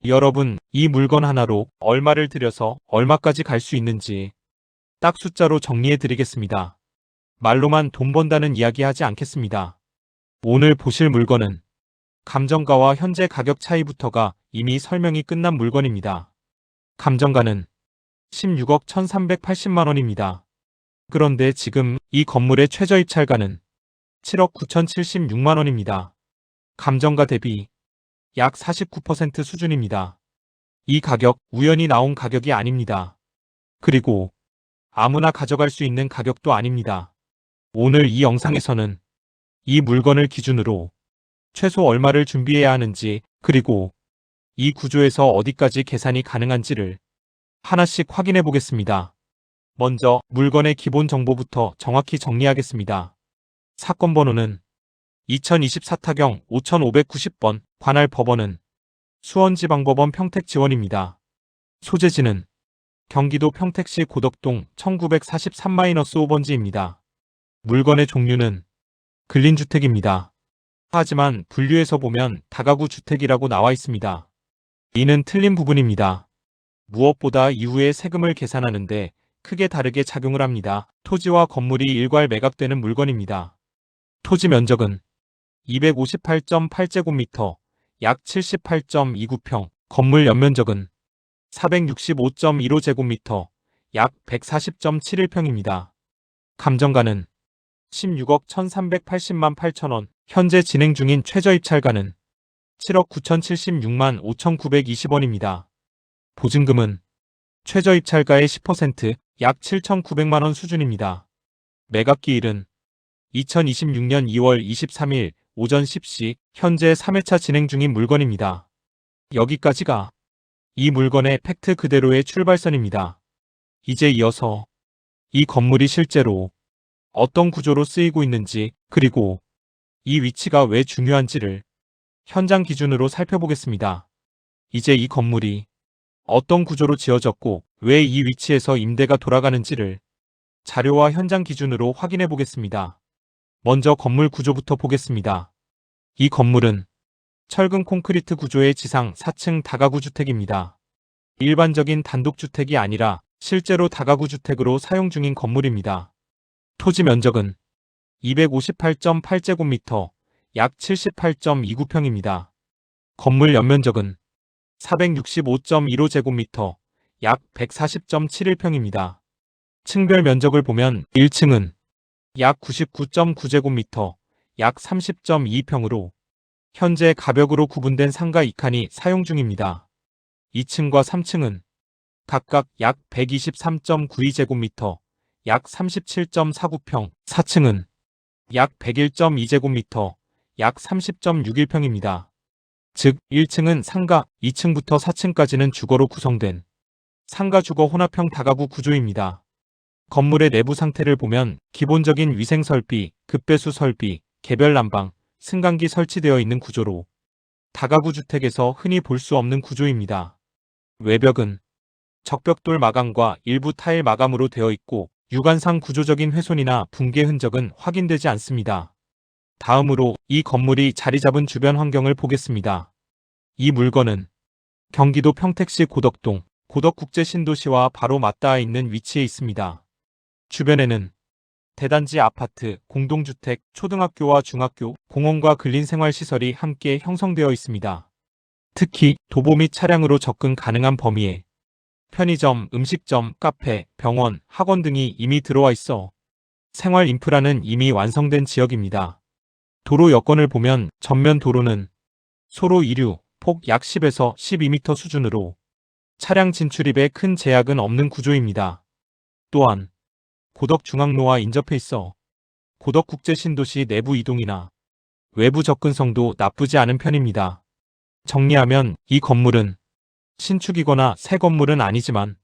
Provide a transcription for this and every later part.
여러분, 이 물건 하나로 얼마를 들여서 얼마까지 갈 수 있는지 딱 숫자로 정리해 드리겠습니다. 말로만 돈 번다는 이야기 하지 않겠습니다. 오늘 보실 물건은 감정가와 현재 가격 차이부터가 이미 설명이 끝난 물건입니다. 감정가는 16억 1380만 원입니다. 그런데 지금 이 건물의 최저 입찰가는 7억 9076만 원입니다. 감정가 대비 약 49% 수준입니다. 이 가격 우연히 나온 가격이 아닙니다. 그리고 아무나 가져갈 수 있는 가격도 아닙니다. 오늘 이 영상에서는 이 물건을 기준으로 최소 얼마를 준비해야 하는지, 그리고 이 구조에서 어디까지 계산이 가능한지를 하나씩 확인해 보겠습니다. 먼저 물건의 기본 정보부터 정확히 정리하겠습니다. 사건 번호는 2024타경 5590번, 관할 법원은 수원지방법원 평택지원입니다. 소재지는 경기도 평택시 고덕동 1943-5번지입니다. 물건의 종류는 근린주택입니다. 하지만 분류해서 보면 다가구 주택이라고 나와 있습니다. 이는 틀린 부분입니다. 무엇보다 이후에 세금을 계산하는데 크게 다르게 작용을 합니다. 토지와 건물이 일괄 매각되는 물건입니다. 토지 면적은 258.8제곱미터, 약 78.29평, 건물 연면적은 465.15제곱미터, 약 140.71평입니다. 감정가는 16억 1380만 8천원, 현재 진행 중인 최저 입찰가는 7억 9076만 5920원입니다. 보증금은 최저 입찰가의 10%, 약 7,900만원 수준입니다. 매각기일은 2026년 2월 23일 오전 10시, 현재 3회차 진행 중인 물건입니다. 여기까지가 이 물건의 팩트 그대로의 출발선입니다. 이제 이어서 이 건물이 실제로 어떤 구조로 쓰이고 있는지, 그리고 이 위치가 왜 중요한지를 현장 기준으로 살펴보겠습니다. 이제 이 건물이 어떤 구조로 지어졌고 왜 이 위치에서 임대가 돌아가는지를 자료와 현장 기준으로 확인해 보겠습니다. 먼저 건물 구조부터 보겠습니다. 이 건물은 철근 콘크리트 구조의 지상 4층 다가구 주택입니다. 일반적인 단독주택이 아니라 실제로 다가구 주택으로 사용 중인 건물입니다. 토지 면적은 258.8제곱미터, 약 78.29평입니다. 건물 연면적은 465.15제곱미터, 약 140.71평입니다. 층별 면적을 보면 1층은 약 99.9제곱미터, 약 30.2평으로 현재 가벽으로 구분된 상가 2칸이 사용 중입니다. 2층과 3층은 각각 약 123.92제곱미터, 약 37.49평, 4층은 약 101.2제곱미터, 약 30.61평입니다. 즉 1층은 상가, 2층부터 4층까지는 주거로 구성된 상가 주거 혼합형 다가구 구조입니다. 건물의 내부 상태를 보면 기본적인 위생 설비, 급배수 설비, 개별 난방, 승강기 설치되어 있는 구조로 다가구 주택에서 흔히 볼 수 없는 구조입니다. 외벽은 적벽돌 마감과 일부 타일 마감으로 되어 있고 육안상 구조적인 훼손이나 붕괴 흔적은 확인되지 않습니다. 다음으로 이 건물이 자리 잡은 주변 환경을 보겠습니다. 이 물건은 경기도 평택시 고덕동, 고덕국제신도시와 바로 맞닿아 있는 위치에 있습니다. 주변에는 대단지 아파트, 공동주택, 초등학교와 중학교, 공원과 근린생활시설이 함께 형성되어 있습니다. 특히 도보 및 차량으로 접근 가능한 범위에 편의점, 음식점, 카페, 병원, 학원 등이 이미 들어와 있어 생활 인프라는 이미 완성된 지역입니다. 도로 여건을 보면 전면 도로는 소로 이류, 폭 약 10에서 12m 수준으로 차량 진출입에 큰 제약은 없는 구조입니다. 또한 고덕중앙로와 인접해 있어 고덕국제신도시 내부 이동이나 외부 접근성도 나쁘지 않은 편입니다. 정리하면 이 건물은 신축이거나 새 건물은 아니지만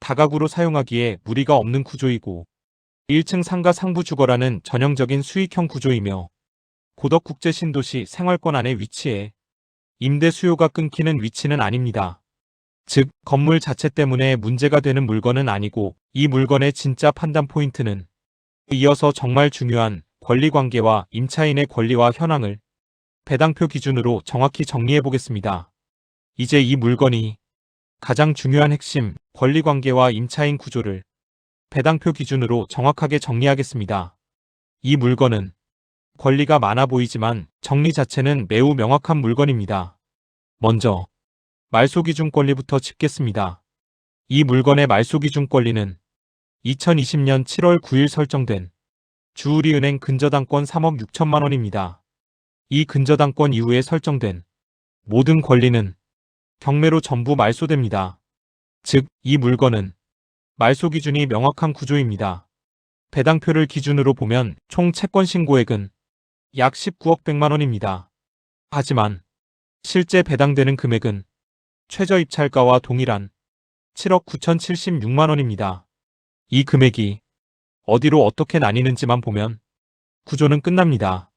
다가구로 사용하기에 무리가 없는 구조이고 1층 상가 상부 주거라는 전형적인 수익형 구조이며 고덕국제신도시 생활권 안에 위치해 임대 수요가 끊기는 위치는 아닙니다. 즉 건물 자체 때문에 문제가 되는 물건은 아니고 이 물건의 진짜 판단 포인트는 이어서 정말 중요한 권리관계와 임차인의 권리와 현황을 배당표 기준으로 정확히 정리해 보겠습니다. 이제 이 물건이 가장 중요한 핵심 권리관계와 임차인 구조를 배당표 기준으로 정확하게 정리하겠습니다. 이 물건은 권리가 많아 보이지만 정리 자체는 매우 명확한 물건입니다. 먼저 말소기준 권리부터 짚겠습니다. 이 물건의 말소기준 권리는 2020년 7월 9일 설정된 주우리은행 근저당권 3억 6천만 원입니다. 이 근저당권 이후에 설정된 모든 권리는 경매로 전부 말소됩니다. 즉, 이 물건은 말소 기준이 명확한 구조입니다. 배당표를 기준으로 보면 총 채권 신고액은 약 19억 100만 원입니다. 하지만 실제 배당되는 금액은 최저 입찰가와 동일한 7억 9,076만 원입니다. 이 금액이 어디로 어떻게 나뉘는지만 보면 구조는 끝납니다.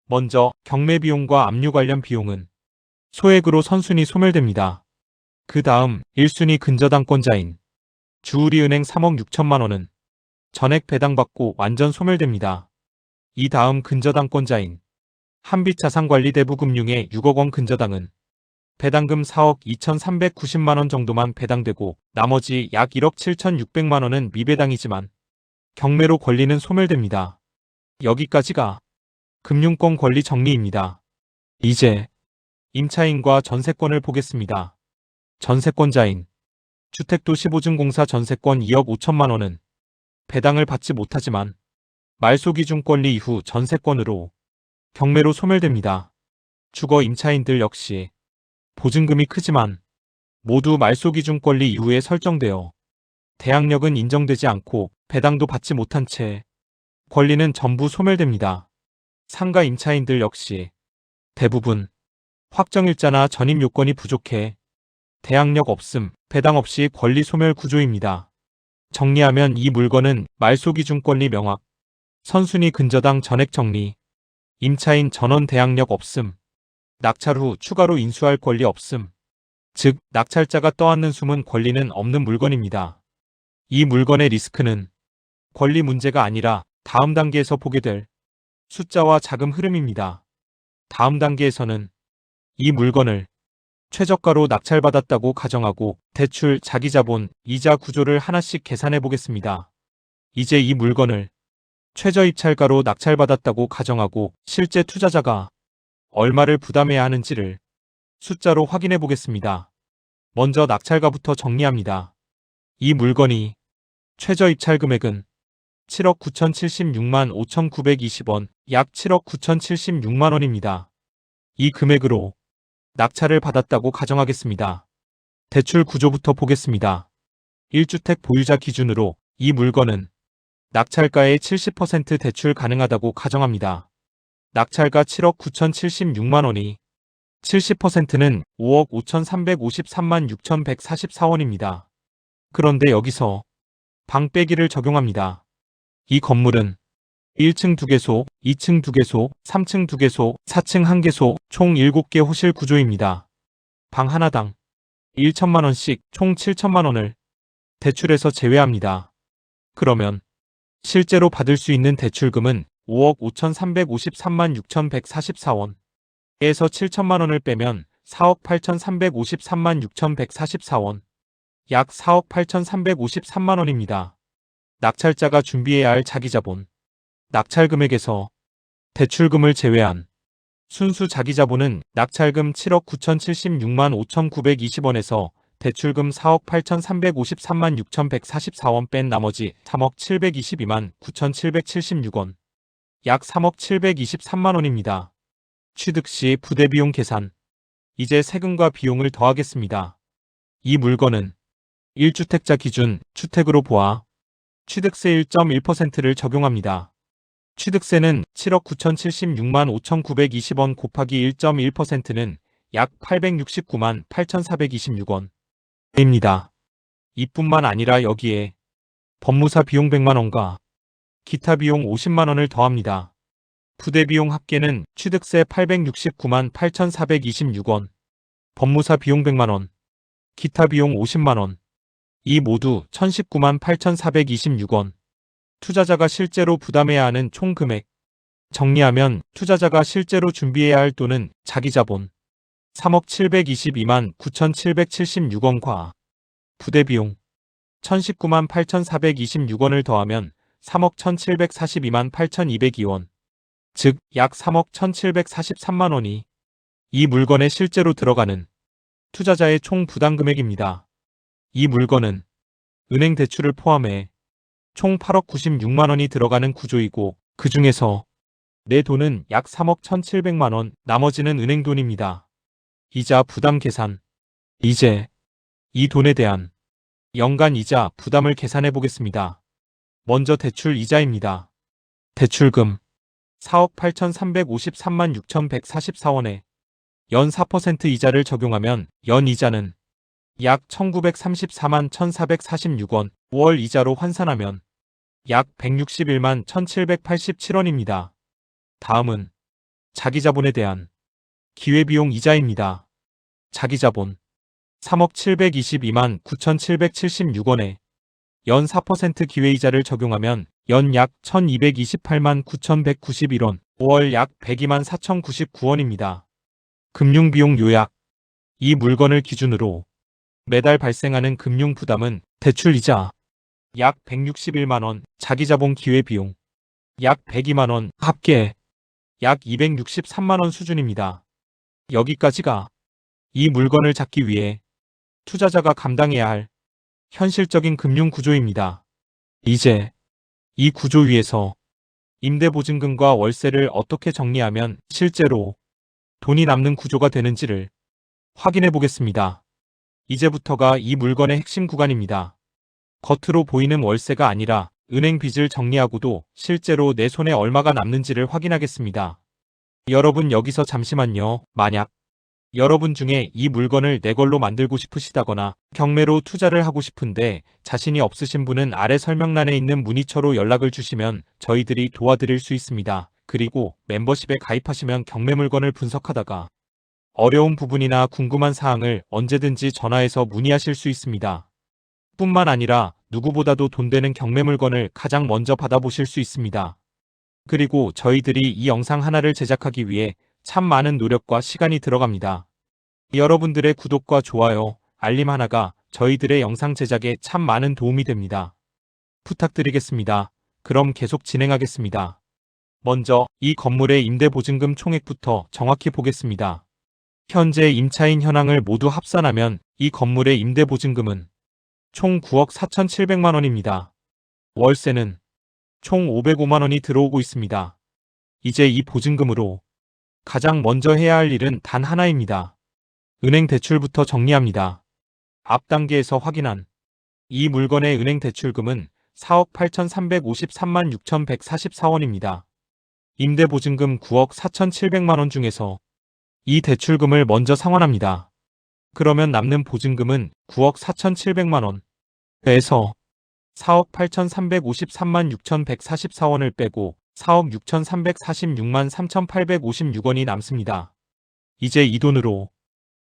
먼저 경매 비용과 압류 관련 비용은 소액으로 선순위 소멸됩니다. 그 다음 1순위 근저당권자인 주우리은행 3억 6천만 원은 전액 배당받고 완전 소멸됩니다. 이 다음 근저당권자인 한빛자산관리대부금융의 6억 원 근저당은 배당금 4억 2,390만 원 정도만 배당되고 나머지 약 1억 7,600만 원은 미배당이지만 경매로 권리는 소멸됩니다. 여기까지가 금융권 권리 정리입니다. 이제 임차인과 전세권을 보겠습니다. 전세권자인 주택도시보증공사 전세권 2억 5천만 원은 배당을 받지 못하지만 말소기준 권리 이후 전세권으로 경매로 소멸됩니다. 주거 임차인들 역시 보증금이 크지만 모두 말소기준 권리 이후에 설정되어 대항력은 인정되지 않고 배당도 받지 못한 채 권리는 전부 소멸됩니다. 상가 임차인들 역시 대부분 확정일자나 전입 요건이 부족해 대항력 없음, 배당 없이 권리 소멸 구조입니다. 정리하면 이 물건은 말소기준 권리 명확, 선순위 근저당 전액 정리, 임차인 전원 대항력 없음, 낙찰 후 추가로 인수할 권리 없음, 즉 낙찰자가 떠안는 숨은 권리는 없는 물건입니다. 이 물건의 리스크는 권리 문제가 아니라 다음 단계에서 보게 될 숫자와 자금 흐름입니다. 다음 단계에서는 이 물건을 최저가로 낙찰받았다고 가정하고 대출, 자기자본, 이자 구조를 하나씩 계산해 보겠습니다. 이제 이 물건을 최저 입찰가로 낙찰받았다고 가정하고 실제 투자자가 얼마를 부담해야 하는지를 숫자로 확인해 보겠습니다. 먼저 낙찰가부터 정리합니다. 이 물건이 최저 입찰 금액은 7억 9,076만 5,920원, 약 7억 9,076만 원입니다. 이 금액으로 낙찰을 받았다고 가정하겠습니다. 대출 구조부터 보겠습니다. 1주택 보유자 기준으로 이 물건은 낙찰가의 70% 대출 가능하다고 가정합니다. 낙찰가 7억 9,076만 원이 70%는 5억 5,353만 6,144원입니다. 그런데 여기서 방 빼기를 적용합니다. 이 건물은 1층 2개소, 2층 2개소, 3층 2개소, 4층 1개소, 총 7개 호실 구조입니다. 방 하나당 1천만 원씩 총 7천만 원을 대출에서 제외합니다. 그러면 실제로 받을 수 있는 대출금은 5억 5,353만 6,144원. 에서 7천만 원을 빼면 4억 8,353만 6,144원. 약 4억 8,353만 원입니다. 낙찰자가 준비해야 할 자기자본. 낙찰 금액에서 대출금을 제외한 순수 자기자본은 낙찰금 7억 9,076만 5,920원에서 대출금 4억 8,353만 6,144원 뺀 나머지 3억 722만 9,776원, 약 3억 723만 원입니다. 취득 시 부대비용 계산. 이제 세금과 비용을 더하겠습니다. 이 물건은 1주택자 기준 주택으로 보아 취득세 1.1%를 적용합니다. 취득세는 7억 9,076만 5,920원 곱하기 1.1%는 약 869만 8,426원. 입니다. 이뿐만 아니라 여기에 법무사 비용 100만 원과 기타 비용 50만 원을 더합니다. 부대 비용 합계는 취득세 869만 8,426원, 법무사 비용 100만 원, 기타 비용 50만 원. 이 모두 1,019만 8,426원. 투자자가 실제로 부담해야 하는 총 금액. 정리하면 투자자가 실제로 준비해야 할 돈은 자기자본, 3억 722만 9,776원과 부대비용 1019만 8,426원을 더하면 3억 1,742만 8,202원, 즉 약 3억 1,743만 원이 이 물건에 실제로 들어가는 투자자의 총 부담금액입니다. 이 물건은 은행 대출을 포함해 총 8억 96만 원이 들어가는 구조이고 그 중에서 내 돈은 약 3억 1,700만 원, 나머지는 은행 돈입니다. 이자 부담 계산. 이제 이 돈에 대한 연간 이자 부담을 계산해 보겠습니다. 먼저 대출 이자입니다. 대출금 4억 8,353만 6,144원에 연 4% 이자를 적용하면 연 이자는 약 1,934만 1,446원, 5월 이자로 환산하면 약 161만 1,787원입니다. 다음은 자기자본에 대한 기회비용 이자입니다. 자기자본 3억 722만 9,776원에 연 4% 기회이자를 적용하면 연 약 1,228만 9,191원, 5월 약 102만 4,099원입니다. 금융비용 요약. 이 물건을 기준으로 매달 발생하는 금융부담은 대출이자 약 161만원, 자기자본 기회비용 약 102만원, 합계 약 263만원 수준입니다. 여기까지가 이 물건을 잡기 위해 투자자가 감당해야 할 현실적인 금융구조입니다. 이제 이 구조 위에서 임대보증금과 월세를 어떻게 정리하면 실제로 돈이 남는 구조가 되는지를 확인해 보겠습니다. 이제부터가 이 물건의 핵심 구간입니다. 겉으로 보이는 월세가 아니라 은행 빚을 정리하고도 실제로 내 손에 얼마가 남는지를 확인하겠습니다. 여러분 여기서 잠시만요. 만약 여러분 중에 이 물건을 내 걸로 만들고 싶으시다거나 경매로 투자를 하고 싶은데 자신이 없으신 분은 아래 설명란에 있는 문의처로 연락을 주시면 저희들이 도와드릴 수 있습니다. 그리고 멤버십에 가입하시면 경매 물건을 분석하다가 어려운 부분이나 궁금한 사항을 언제든지 전화해서 문의하실 수 있습니다. 뿐만 아니라 누구보다도 돈 되는 경매 물건을 가장 먼저 받아보실 수 있습니다. 그리고 저희들이 이 영상 하나를 제작하기 위해 참 많은 노력과 시간이 들어갑니다. 여러분들의 구독과 좋아요, 알림 하나가 저희들의 영상 제작에 참 많은 도움이 됩니다. 부탁드리겠습니다. 그럼 계속 진행하겠습니다. 먼저 이 건물의 임대보증금 총액부터 정확히 보겠습니다. 현재 임차인 현황을 모두 합산하면 이 건물의 임대보증금은 총 9억 4,700만 원입니다. 월세는 총 505만 원이 들어오고 있습니다. 이제 이 보증금으로 가장 먼저 해야 할 일은 단 하나입니다. 은행 대출부터 정리합니다. 앞 단계에서 확인한 이 물건의 은행 대출금은 4억 8,353만 6,144원입니다. 임대보증금 9억 4,700만 원 중에서 이 대출금을 먼저 상환합니다. 그러면 남는 보증금은 9억 4,700만 원에서 4억 8,353만 6,144원을 빼고 4억 6,346만 3,856원이 남습니다. 이제 이 돈으로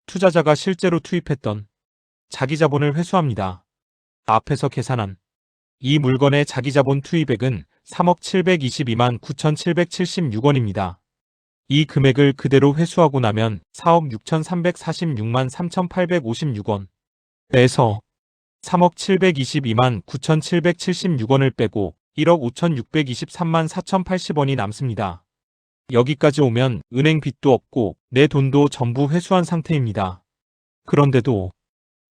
투자자가 실제로 투입했던 자기자본을 회수합니다. 앞에서 계산한 이 물건의 자기자본 투입액은 3억 722만 9,776원입니다. 이 금액을 그대로 회수하고 나면 4억 6,346만 3,856원 에서 3억 722만 9,776원을 빼고 1억 5,623만 4,080원이 남습니다. 여기까지 오면 은행 빚도 없고 내 돈도 전부 회수한 상태입니다. 그런데도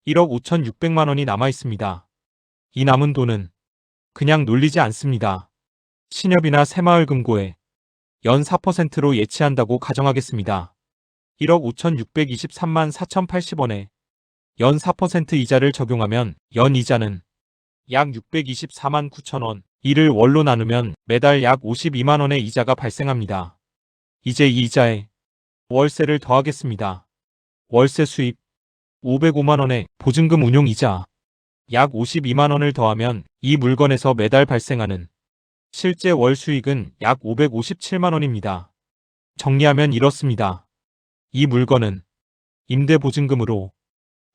1억 5,600만 원이 남아 있습니다. 이 남은 돈은 그냥 놀리지 않습니다. 신협이나 새마을금고에 연 4%로 예치한다고 가정하겠습니다. 1억 5,623만 4,080원에 연 4% 이자를 적용하면 연 이자는 약 624만 9천원, 이를 월로 나누면 매달 약 52만 원의 이자가 발생합니다. 이제 이 이자에 월세를 더하겠습니다. 월세 수입 505만 원에 보증금 운용 이자 약 52만 원을 더하면 이 물건에서 매달 발생하는 실제 월 수익은 약 557만 원입니다. 정리하면 이렇습니다. 이 물건은 임대보증금으로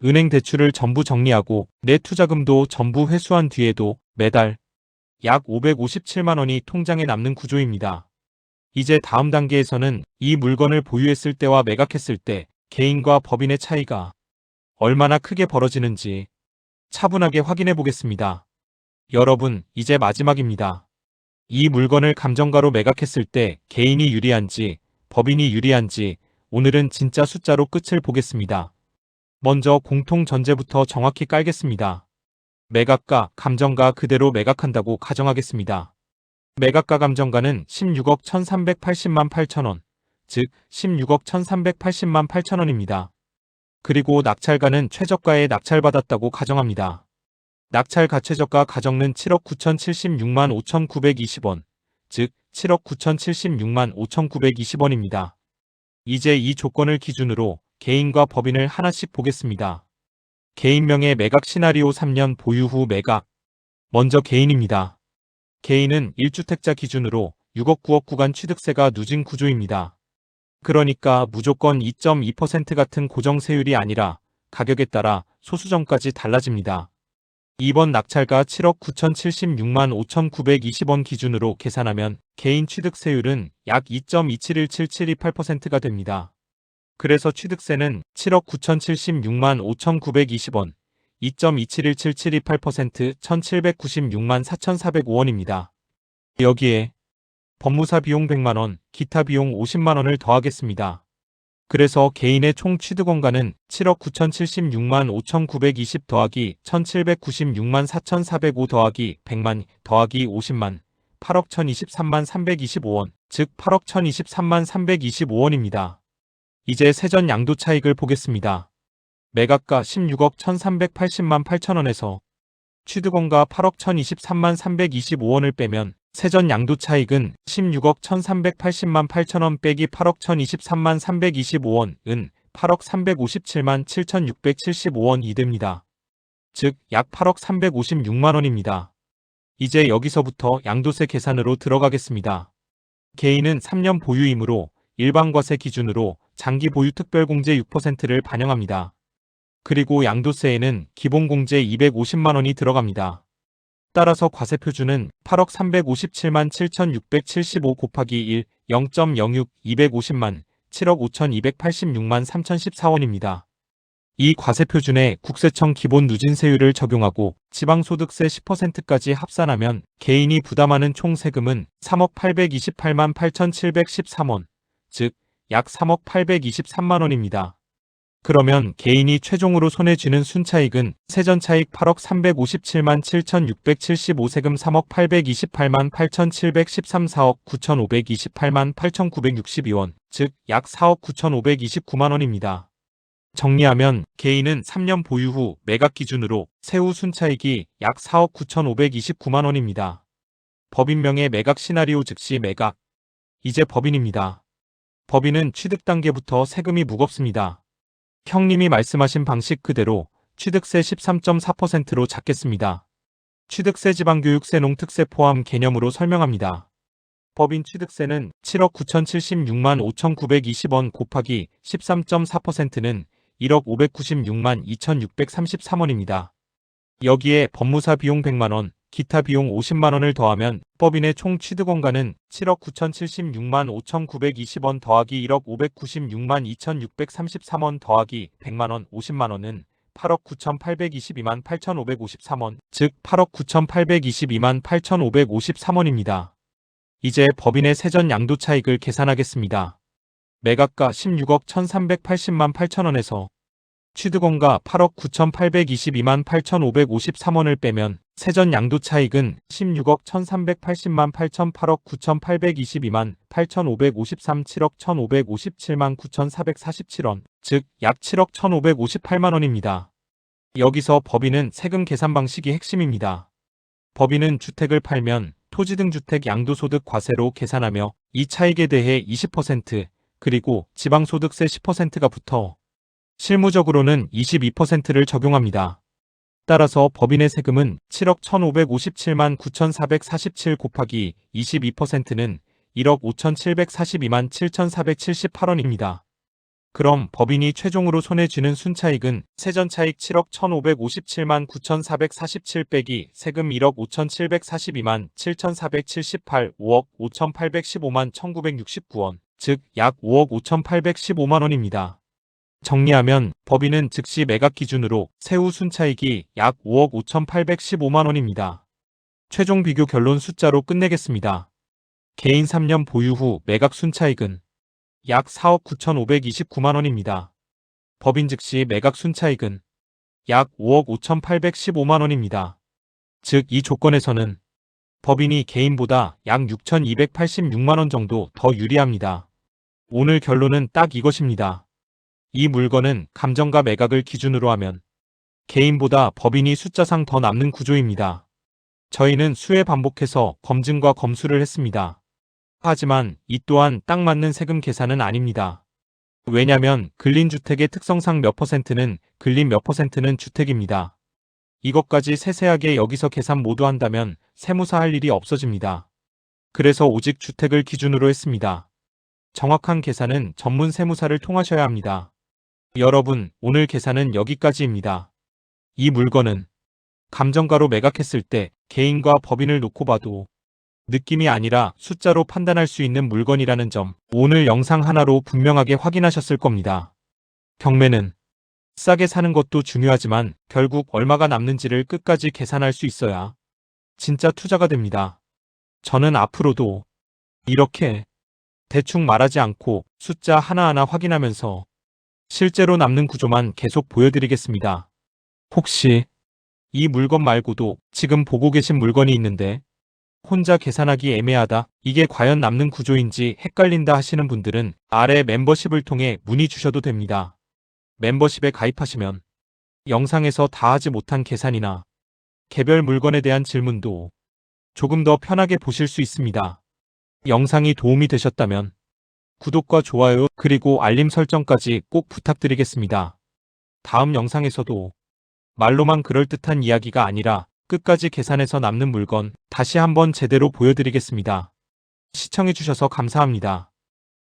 은행 대출을 전부 정리하고 내 투자금도 전부 회수한 뒤에도 매달 약 557만 원이 통장에 남는 구조입니다. 이제 다음 단계에서는 이 물건을 보유했을 때와 매각했을 때 개인과 법인의 차이가 얼마나 크게 벌어지는지 차분하게 확인해 보겠습니다. 여러분, 이제 마지막입니다. 이 물건을 감정가로 매각했을 때 개인이 유리한지, 법인이 유리한지 오늘은 진짜 숫자로 끝을 보겠습니다. 먼저 공통 전제부터 정확히 깔겠습니다. 매각가, 감정가 그대로 매각한다고 가정하겠습니다. 매각가 감정가는 16억 1380만 8천원, 즉 16억 1380만 8천원입니다. 그리고 낙찰가는 최저가에 낙찰받았다고 가정합니다. 낙찰 가최저가 가정는 7억 9,076만 5,920원, 즉 7억 9,076만 5,920원입니다. 이제 이 조건을 기준으로 개인과 법인을 하나씩 보겠습니다. 개인명의 매각 시나리오 3년 보유 후 매각. 먼저 개인입니다. 개인은 1주택자 기준으로 6억 9억 구간 취득세가 누진 구조입니다. 그러니까 무조건 2.2% 같은 고정세율이 아니라 가격에 따라 소수점까지 달라집니다. 2번 낙찰가 7억 9,076만 5,920원 기준으로 계산하면 개인 취득세율은 약 2.271778%가 됩니다. 그래서 취득세는 7억 9,076만 5,920원, 2.271778% 1,796만 4,405원입니다. 여기에 법무사 비용 100만원, 기타 비용 50만원을 더하겠습니다. 그래서 개인의 총 취득원가는 7억 9,076만 5,920 더하기 1,796만 4,405 더하기 100만 더하기 50만 8억 1,023만 325원, 즉 8억 1,023만 325원입니다. 이제 세전 양도 차익을 보겠습니다. 매각가 16억 1,380만 8천원에서 취득원가 8억 1,023만 325원을 빼면 세전 양도 차익은 16억 1,380만 8천원 빼기 8억 1,023만 325원은 8억 357만 7,675원이 됩니다. 즉, 약 8억 356만원입니다. 이제 여기서부터 양도세 계산으로 들어가겠습니다. 개인은 3년 보유이므로 일반과세 기준으로 장기 보유 특별공제 6%를 반영합니다. 그리고 양도세에는 기본공제 250만원이 들어갑니다. 따라서 과세표준은 8억 357만 7,675 곱하기 1, 0.06, 250만, 7억 5,286만 3,014원입니다. 이 과세표준에 국세청 기본 누진세율을 적용하고 지방소득세 10%까지 합산하면 개인이 부담하는 총 세금은 3억 828만 8,713원, 즉 약 3억 823만원입니다. 그러면 개인이 최종으로 손에 쥐는 순차익은 세전차익 8억 357만 7,675 세금 3억 828만 8,713 4억 9,528만 8,962원, 즉 약 4억 9,529만원입니다. 정리하면 개인은 3년 보유 후 매각 기준으로 세후 순차익이 약 4억 9,529만원입니다. 법인명의 매각 시나리오 즉시 매각. 이제 법인입니다. 법인은 취득 단계부터 세금이 무겁습니다. 형님이 말씀하신 방식 그대로 취득세 13.4%로 잡겠습니다. 취득세 지방교육세 농특세 포함 개념으로 설명합니다. 법인 취득세는 7억 9,076만 5,920원 곱하기 13.4%는 1억 596만 2,633원입니다. 여기에 법무사 비용 100만원, 기타 비용 50만원을 더하면 법인의 총 취득원가는 7억 9,076만 5,920원 더하기 1억 596만 2,633원 더하기 100만원 50만원은 8억 9,822만 8,553원, 즉 8억 9,822만 8,553원입니다. 이제 법인의 세전 양도 차익을 계산하겠습니다. 매각가 16억 1,380만 8천원에서 취득원가 8억 9,822만 8,553원을 빼면 세전 양도 차익은 16억 1,380만 8천 8억 9,822만 8,553 7억 1,557만 9,447원, 즉 약 7억 1,558만원입니다. 여기서 법인은 세금 계산 방식이 핵심입니다. 법인은 주택을 팔면 토지 등 주택 양도소득 과세로 계산하며 이 차익에 대해 20% 그리고 지방소득세 10%가 붙어 실무적으로는 22%를 적용합니다. 따라서 법인의 세금은 7억 1,557만 9,447 곱하기 22%는 1억 5,742만 7,478원입니다. 그럼 법인이 최종으로 손에 쥐는 순차익은 세전차익 7억 1,557만 9,447 빼기 세금 1억 5,742만 7,478 5억 5,815만 1,969원, 즉 약 5억 5,815만원입니다. 정리하면 법인은 즉시 매각 기준으로 세후 순차익이 약 5억 5,815만 원입니다. 최종 비교 결론 숫자로 끝내겠습니다. 개인 3년 보유 후 매각 순차익은 약 4억 9,529만 원입니다. 법인 즉시 매각 순차익은 약 5억 5,815만 원입니다. 즉, 이 조건에서는 법인이 개인보다 약 6,286만 원 정도 더 유리합니다. 오늘 결론은 딱 이것입니다. 이 물건은 감정가 매각을 기준으로 하면 개인보다 법인이 숫자상 더 남는 구조입니다. 저희는 수회 반복해서 검증과 검수를 했습니다. 하지만 이 또한 딱 맞는 세금 계산은 아닙니다. 왜냐면 근린주택의 특성상 몇 퍼센트는 근린 몇 퍼센트는 주택입니다. 이것까지 세세하게 여기서 계산 모두 한다면 세무사 할 일이 없어집니다. 그래서 오직 주택을 기준으로 했습니다. 정확한 계산은 전문 세무사를 통하셔야 합니다. 여러분, 오늘 계산은 여기까지입니다. 이 물건은 감정가로 매각했을 때 개인과 법인을 놓고 봐도 느낌이 아니라 숫자로 판단할 수 있는 물건이라는 점 오늘 영상 하나로 분명하게 확인하셨을 겁니다. 경매는 싸게 사는 것도 중요하지만 결국 얼마가 남는지를 끝까지 계산할 수 있어야 진짜 투자가 됩니다. 저는 앞으로도 이렇게 대충 말하지 않고 숫자 하나하나 확인하면서 실제로 남는 구조만 계속 보여드리겠습니다. 혹시 이 물건 말고도 지금 보고 계신 물건이 있는데 혼자 계산하기 애매하다, 이게 과연 남는 구조인지 헷갈린다 하시는 분들은 아래 멤버십을 통해 문의 주셔도 됩니다. 멤버십에 가입하시면 영상에서 다 하지 못한 계산이나 개별 물건에 대한 질문도 조금 더 편하게 보실 수 있습니다. 영상이 도움이 되셨다면 구독과 좋아요 그리고 알림 설정까지 꼭 부탁드리겠습니다. 다음 영상에서도 말로만 그럴듯한 이야기가 아니라 끝까지 계산해서 남는 물건 다시 한번 제대로 보여드리겠습니다. 시청해주셔서 감사합니다.